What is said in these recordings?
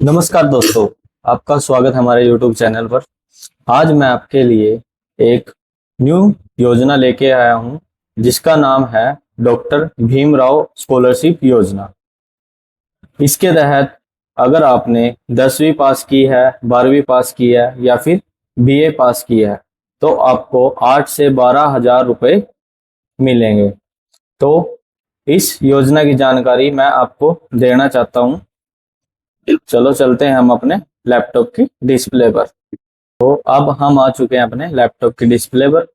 नमस्कार दोस्तों, आपका स्वागत है हमारे YouTube चैनल पर। आज मैं आपके लिए एक न्यू योजना लेके आया हूं जिसका नाम है डॉक्टर भीमराव स्कॉलरशिप योजना। इसके तहत अगर आपने 10वीं पास की है, 12वीं पास की है या फिर BA पास की है तो आपको 8 से 12 हजार रुपये मिलेंगे। तो इस योजना की जानकारी मैं आपको देना चाहता हूं। चलो चलते हैं हम अपने लैपटॉप की डिस्प्ले पर। तो अब हम आ चुके हैं अपने लैपटॉप की डिस्प्ले पर।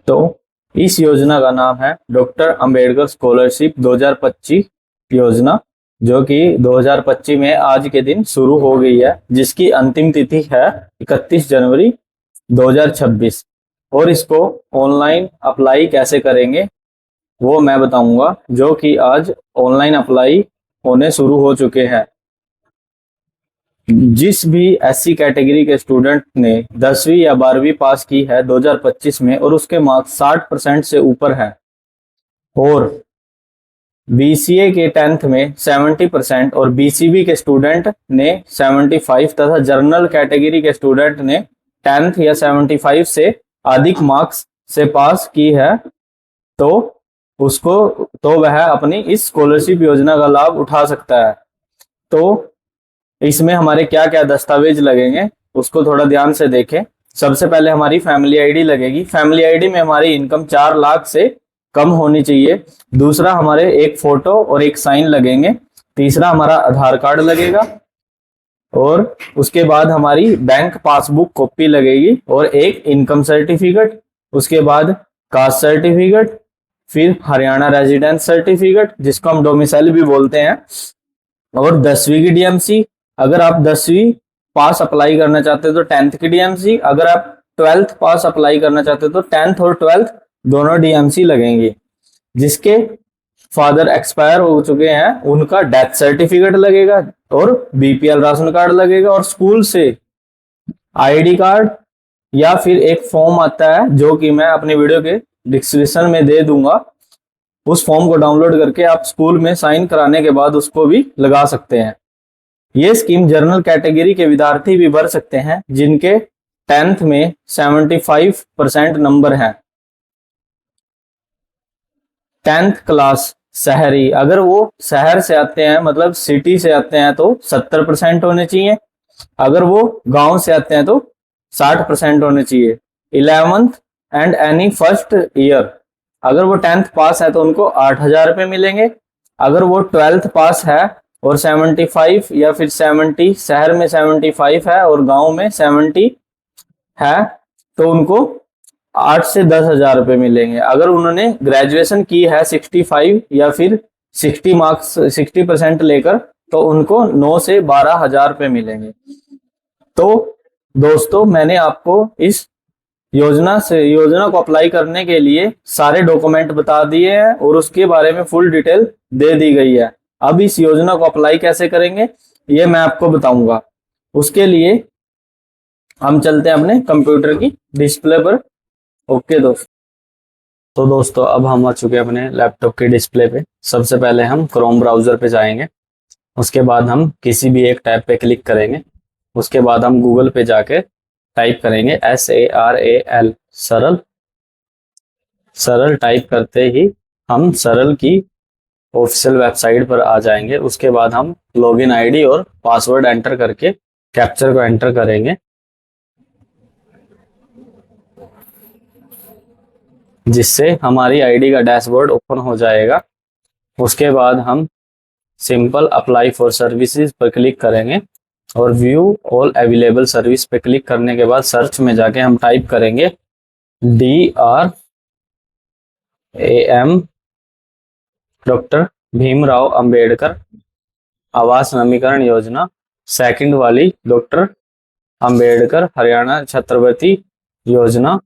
तो इस योजना का नाम है डॉक्टर अंबेडकर स्कॉलरशिप 2025 योजना, जो कि 2025 में आज के दिन शुरू हो गई है, जिसकी अंतिम तिथि है 31 जनवरी 2026। और इसको ऑनलाइन अप्लाई कैसे करेंगे वो मैं बताऊंगा, जो कि आज ऑनलाइन अप्लाई होने शुरू हो चुके हैं। जिस भी SC कैटेगरी के स्टूडेंट ने 10वीं या 12वीं पास की है 2025 में और उसके मार्क्स 60% से ऊपर हैं, और BCA के 10th में 70% और BCB के स्टूडेंट ने 75 तथा जनरल कैटेगरी के स्टूडेंट ने 10th या 75 से अधिक मार्क्स से पास की है, तो वह अपनी इस स्कॉलरशिप योजना का लाभ उठा सकता है। तो इसमें हमारे क्या क्या दस्तावेज लगेंगे उसको थोड़ा ध्यान से देखें। सबसे पहले हमारी फैमिली आईडी लगेगी। फैमिली आईडी में हमारी इनकम 4 लाख से कम होनी चाहिए। दूसरा, हमारे एक फोटो और एक साइन लगेंगे। तीसरा, हमारा आधार कार्ड लगेगा। और उसके बाद हमारी बैंक पासबुक कॉपी लगेगी और एक इनकम सर्टिफिकेट। उसके बाद कास्ट सर्टिफिकेट, फिर हरियाणा रेजिडेंस सर्टिफिकेट जिसको हम डोमिसाइल भी बोलते हैं, और 10वीं की DMC। अगर आप 10वीं पास अप्लाई करना चाहते हो तो 10th की DMC। अगर आप 12th पास अप्लाई करना चाहते हो तो 10th और 12th दोनों DMC लगेंगे। जिसके फादर एक्सपायर हो चुके हैं उनका डेथ सर्टिफिकेट लगेगा, और BPL राशन कार्ड लगेगा, और स्कूल से ID कार्ड या फिर एक फॉर्म आता है जो कि मैं अपनी वीडियो के डिस्क्रिप्शन में दे दूंगा। उस फॉर्म को डाउनलोड करके आप स्कूल में साइन कराने के बाद उसको भी लगा सकते हैं। ये स्कीम जनरल कैटेगरी के विद्यार्थी भी भर सकते हैं जिनके 10th में 75% नंबर हैं। 10th क्लास शहरी, अगर वो शहर से आते हैं मतलब सिटी से आते हैं तो 70% होने चाहिए। अगर वो गांव से आते हैं तो 60% होने चाहिए। 11th and any first year, अगर वो 10th पास है तो उनको 8 हजार रुपये मिलेंगे। अगर वो 12th पास है और 75 या फिर 70, शहर में 75 है और गांव में 70 है, तो उनको 8 से 10 हजार रुपये मिलेंगे। अगर उन्होंने ग्रेजुएशन की है 65 या फिर 60 मार्क्स 60% लेकर, तो उनको 9 से 12 हजार रुपये मिलेंगे। तो दोस्तों, मैंने आपको इस योजना को अप्लाई करने के लिए सारे डॉक्यूमेंट बता दिए हैं और उसके बारे में फुल डिटेल दे दी गई है। अब इस योजना को अप्लाई कैसे करेंगे ये मैं आपको बताऊंगा। उसके लिए हम चलते हैं अपने कंप्यूटर की डिस्प्ले पर। ओके दोस्तों, तो दोस्तों अब हम आ चुके हैं अपने लैपटॉप की डिस्प्ले पे। सबसे पहले हम क्रोम ब्राउजर पे जाएंगे। उसके बाद हम किसी भी एक टैब पे क्लिक करेंगे। उसके बाद हम गूगल पे जाके टाइप करेंगे SARAL, सरल टाइप करते ही हम सरल की ऑफिशियल वेबसाइट पर आ जाएंगे। उसके बाद हम लॉगिन ID और पासवर्ड एंटर करके कैप्चर को एंटर करेंगे, जिससे हमारी ID का डैशबोर्ड ओपन हो जाएगा। उसके बाद हम सिंपल अप्लाई फॉर सर्विसेज पर क्लिक करेंगे और व्यू ऑल अवेलेबल सर्विस पे क्लिक करने के बाद सर्च में जाके हम टाइप करेंगे DRAM, डॉक्टर भीमराव अंबेडकर आवास नवीकरण योजना, सेकंड वाली डॉक्टर अंबेडकर हरियाणा छात्रवृत्ति योजना,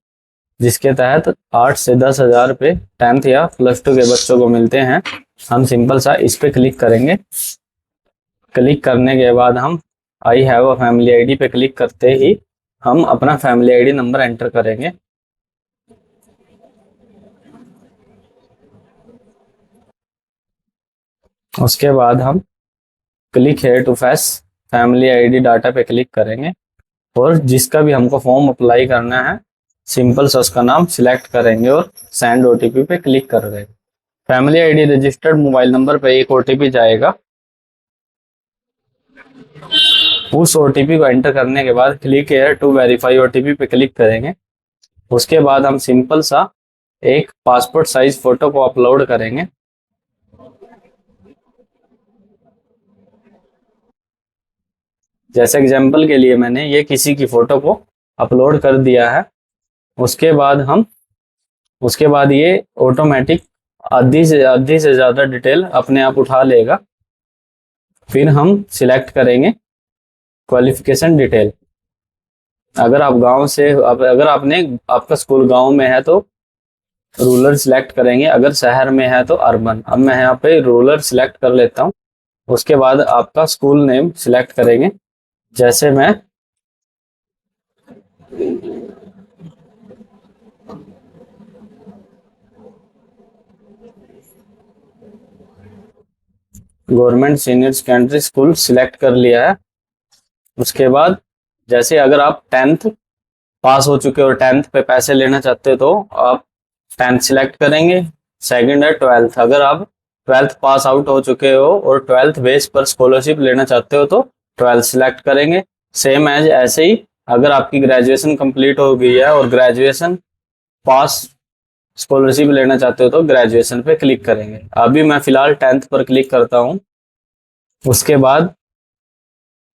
जिसके तहत 8 से 10 हजार रुपये 10th या +2 के बच्चों को मिलते हैं। हम सिंपल सा इस पे क्लिक करेंगे। क्लिक करने के बाद हम I have a family ID पे क्लिक करते ही हम अपना फैमिली आईडी नंबर एंटर करेंगे। उसके बाद हम click here to fetch family ID data पे क्लिक करेंगे और जिसका भी हमको फॉर्म अप्लाई करना है सिंपल सा उसका नाम सिलेक्ट करेंगे और सेंड ओटीपी पे क्लिक कर देंगे। Family ID registered mobile number पे एक ओटीपी जाएगा। उस ओटीपी को एंटर करने के बाद click here to verify OTP पे क्लिक करेंगे। उसके बाद हम सिंपल सा एक पासपोर्ट साइज फोटो को अपलोड करेंगे। जैसे एग्जांपल के लिए मैंने ये किसी की फोटो को अपलोड कर दिया है। उसके बाद हम उसके बाद ये ऑटोमेटिक आधी से ज़्यादा डिटेल अपने आप उठा लेगा। फिर हम सिलेक्ट करेंगे क्वालिफिकेशन डिटेल। अगर आप गांव से अगर आपने आपका स्कूल गांव में है तो रूरल सिलेक्ट करेंगे, अगर शहर में है तो अर्बन। अब मैं यहाँ पे रूरल सिलेक्ट कर लेता हूँ। उसके बाद आपका स्कूल नेम सिलेक्ट करेंगे। जैसे मैं government senior secondary school select कर लिया है। उसके बाद जैसे अगर आप 10th पास हो चुके हो, 10th पे पैसे लेना चाहते हो तो आप 10th सिलेक्ट करेंगे। सेकंड है 12th, अगर आप 12th पास आउट हो चुके हो और 12th बेस पर स्कॉलरशिप लेना चाहते हो तो 12th सिलेक्ट करेंगे। सेम एज ऐसे ही अगर आपकी ग्रेजुएशन कंप्लीट हो गई है और ग्रेजुएशन पास स्कॉलरशिप लेना चाहते हो तो ग्रेजुएशन पे क्लिक करेंगे। अभी मैं फिलहाल 10th पर क्लिक करता हूँ। उसके बाद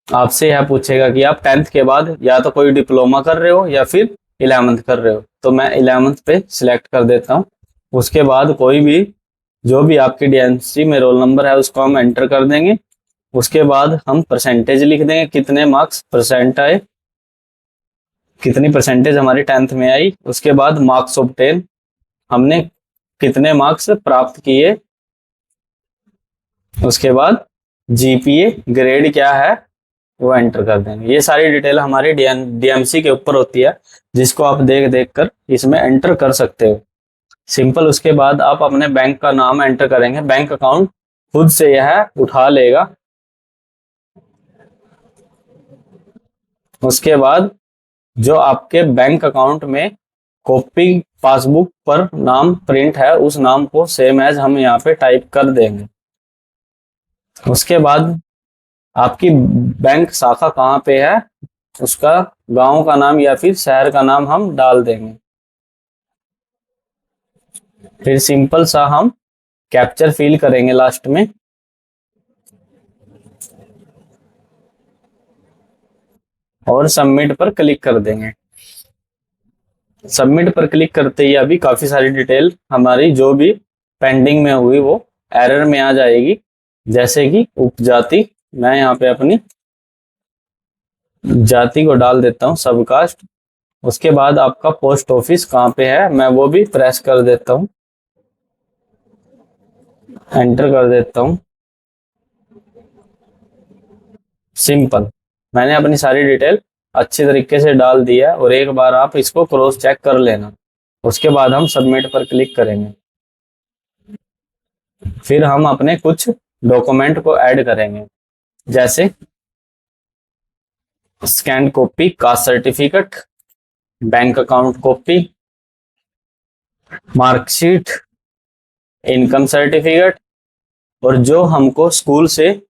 आपसे यह पूछेगा कि आप 10th के बाद या तो कोई डिप्लोमा कर रहे हो या फिर 11th कर रहे हो, तो मैं 11th पे सिलेक्ट कर देता हूँ। उसके बाद कोई भी जो भी आपकी डीएमसी में रोल नंबर है उसको हम एंटर कर देंगे। उसके बाद हम परसेंटेज लिख देंगे, कितने मार्क्स परसेंट आए, कितनी परसेंटेज हमारी 10th में आई। उसके बाद मार्क्स ऑब्टेन, हमने कितने मार्क्स प्राप्त किए। उसके बाद जीपीए ग्रेड क्या है वो एंटर कर देंगे। ये सारी डिटेल हमारी डीएमसी के ऊपर होती है जिसको आप देख देख कर इसमें एंटर कर सकते हो सिंपल। उसके बाद आप अपने बैंक का नाम एंटर करेंगे, बैंक अकाउंट खुद से यह उठा लेगा। उसके बाद जो आपके बैंक अकाउंट में कॉपी पासबुक पर नाम प्रिंट है उस नाम को सेम एज हम यहाँ पे टाइप कर देंगे। उसके बाद आपकी बैंक शाखा कहाँ पे है उसका गांव का नाम या फिर शहर का नाम हम डाल देंगे। फिर सिंपल सा हम कैप्चर फिल करेंगे लास्ट में और सबमिट पर क्लिक कर देंगे। सबमिट पर क्लिक करते ही अभी काफी सारी डिटेल हमारी जो भी पेंडिंग में हुई वो एरर में आ जाएगी। जैसे कि उपजाति, मैं यहाँ पे अपनी जाति को डाल देता हूँ सबकास्ट। उसके बाद आपका पोस्ट ऑफिस कहाँ पे है मैं वो भी प्रेस कर देता हूँ, एंटर कर देता हूँ। सिंपल, मैंने अपनी सारी डिटेल अच्छी तरीके से डाल दी है और एक बार आप इसको क्रॉस चेक कर लेना। उसके बाद हम सबमिट पर क्लिक करेंगे। फिर हम अपने कुछ डॉक्यूमेंट को ऐड करेंगे जैसे scan copy caste certificate, bank account copy, marksheet, income certificate और जो हमको स्कूल से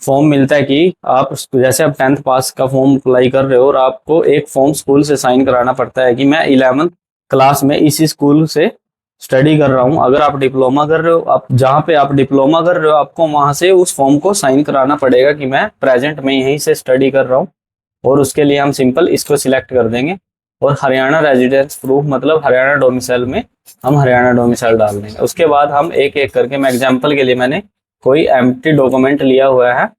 फॉर्म मिलता है कि आप जैसे आप 10th पास का फॉर्म अप्लाई कर रहे हो और आपको एक फॉर्म स्कूल से साइन कराना पड़ता है कि मैं 11th क्लास में इसी स्कूल से स्टडी कर रहा हूँ। अगर आप डिप्लोमा कर रहे हो, आप जहाँ पे आप डिप्लोमा कर रहे हो आपको वहां से उस फॉर्म को साइन कराना पड़ेगा कि मैं प्रेजेंट में यहीं से स्टडी कर रहा हूँ। और उसके लिए हम सिंपल इसको सिलेक्ट कर देंगे और हरियाणा रेजिडेंस प्रूफ मतलब हरियाणा डोमिसाइल में हम हरियाणा डोमिसाइल डाल देंगे। उसके बाद हम एक एक करके, मैं एग्जाम्पल के लिए मैंने कोई एम्प्टी डॉक्यूमेंट लिया हुआ है,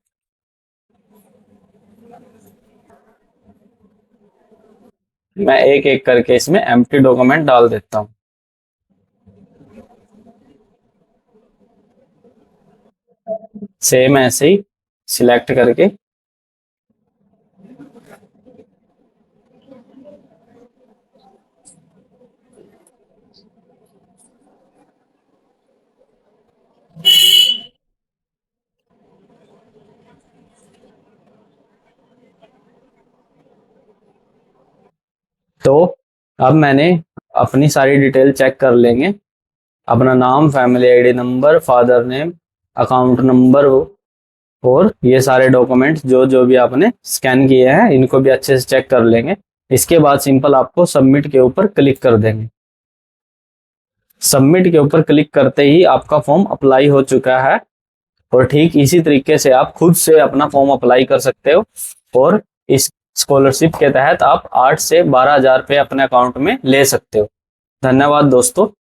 मैं एक एक करके इसमें एम्प्टी डॉक्यूमेंट डाल देता हूँ। सेम ऐसे ही सिलेक्ट करके तो अब मैंने अपनी सारी डिटेल चेक कर लेंगे, अपना नाम, family ID number, father name, account number और ये सारे डॉक्यूमेंट्स जो जो भी आपने स्कैन किए हैं इनको भी अच्छे से चेक कर लेंगे। इसके बाद सिंपल आपको सबमिट के ऊपर क्लिक कर देंगे। सबमिट के ऊपर क्लिक करते ही आपका फॉर्म अप्लाई हो चुका है और ठीक इसी तरीके से आप खुद से अपना फॉर्म अप्लाई कर सकते हो और इस स्कॉलरशिप के तहत आप 8 से 12 हजार रुपये अपने अकाउंट में ले सकते हो। धन्यवाद दोस्तों।